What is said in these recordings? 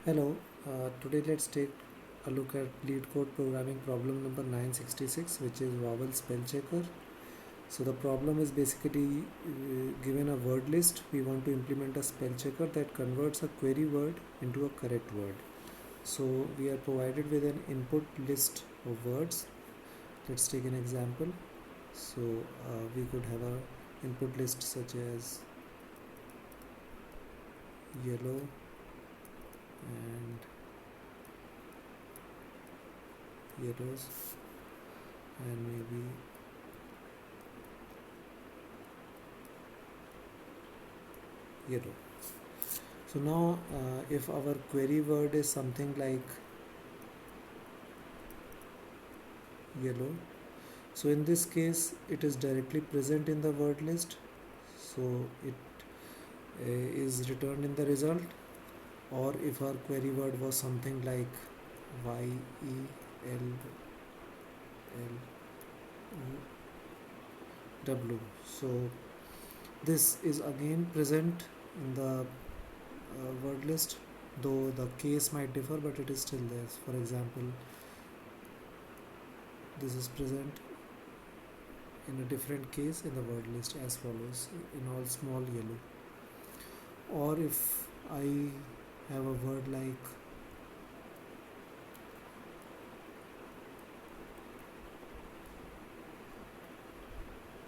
Hello, today let's take a look at lead code programming problem number 966, which is vowel spell checker. So the problem is basically given a word list. We want to implement a spell checker that converts a query word into a correct word. So we are provided with an input list of words. Let's take an example. So we could have a input list such as yellow and yellows and maybe yellow. So now if our query word is something like yellow, so in this case it is directly present in the word list, so it is returned in the result. Or if our query word was something like YELLOW, so this is again present in the word list, though the case might differ, but it is still there. For example, this is present in a different case in the word list as follows, in all small yellow. Or if I have a word like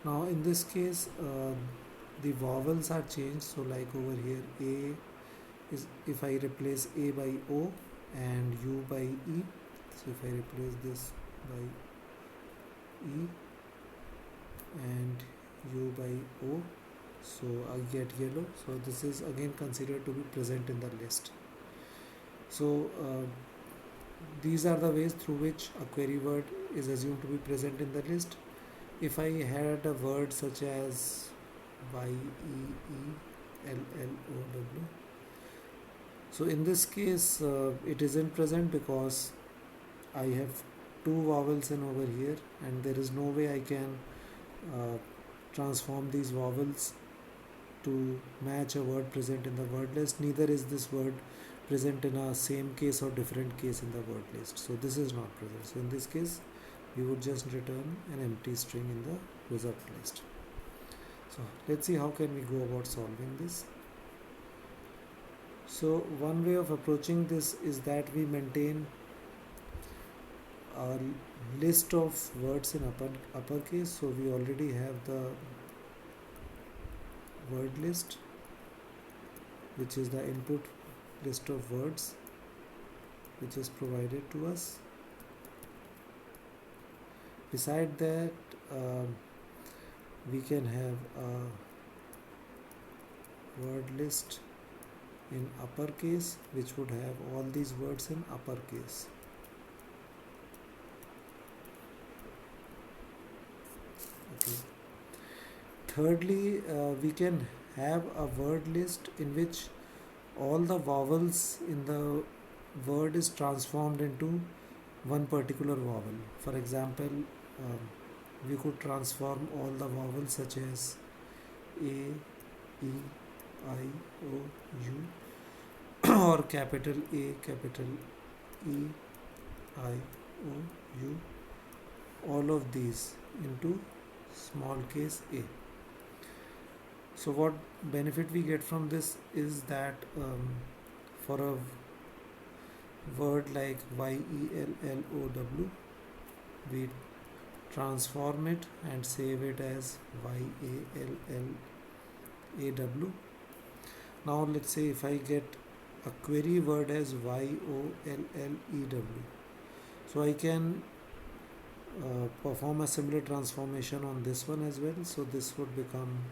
now, in this case the vowels are changed. So like over here, A is, if I replace A by O and U by E, so if I replace this by E and U by O, so I get yellow. So this is again considered to be present in the list. So these are the ways through which a query word is assumed to be present in the list. If I had a word such as YEELLOW, so in this case it isn't present because I have two vowels in over here, and there is no way I can transform these vowels to match a word present in the word list. Neither is this word present in a same case or different case in the word list. So this is not present. So in this case, we would just return an empty string in the result list. So let's see how can we go about solving this. So one way of approaching this is that we maintain a list of words in uppercase. So we already have the word list, which is the input list of words which is provided to us. Beside that, we can have a word list in uppercase which would have all these words in uppercase. Okay. Thirdly, we can have a word list in which all the vowels in the word is transformed into one particular vowel. For example, we could transform all the vowels such as A, E, I, O, U or capital A, capital E, I, O, U, all of these into small case a. So what benefit we get from this is that for a word like YELLOW, we transform it and save it as YALLAW. Now let's say if I get a query word as YOLLEW, so I can perform a similar transformation on this one as well. So this would become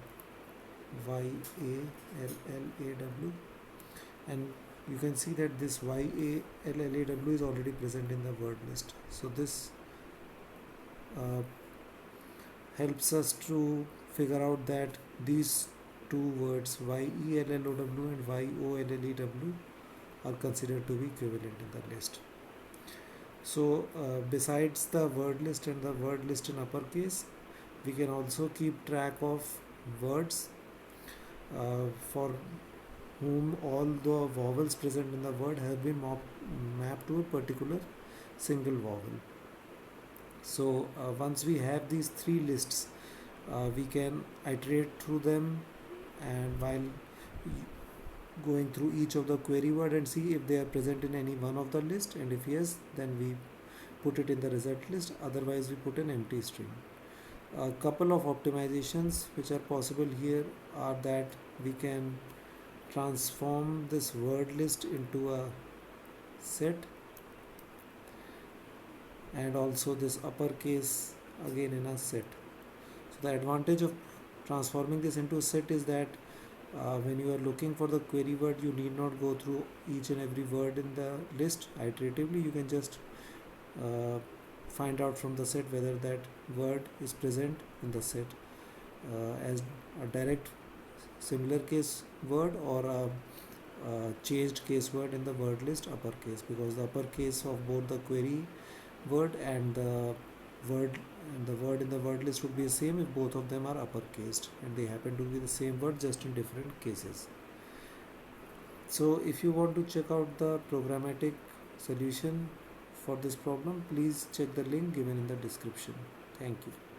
YALLAW, and you can see that this YALLAW is already present in the word list. So this helps us to figure out that these two words YELLOW and YOLLEW are considered to be equivalent in the list. So besides the word list and the word list in uppercase, we can also keep track of words for whom all the vowels present in the word have been mapped to a particular single vowel. So once we have these three lists, we can iterate through them, and while going through each of the query word and see if they are present in any one of the list, and if yes, then we put it in the result list, otherwise we put an empty string. A couple of optimizations which are possible here are that we can transform this word list into a set, and also this uppercase again in a set. So the advantage of transforming this into a set is that when you are looking for the query word, you need not go through each and every word in the list iteratively. You can just find out from the set whether that word is present in the set as a direct similar case word or a changed case word in the word list uppercase, because the uppercase of both the query word and word the word in the word list would be the same if both of them are uppercased and they happen to be the same word just in different cases. So if you want to check out the programmatic solution for this problem, please check the link given in the description. Thank you.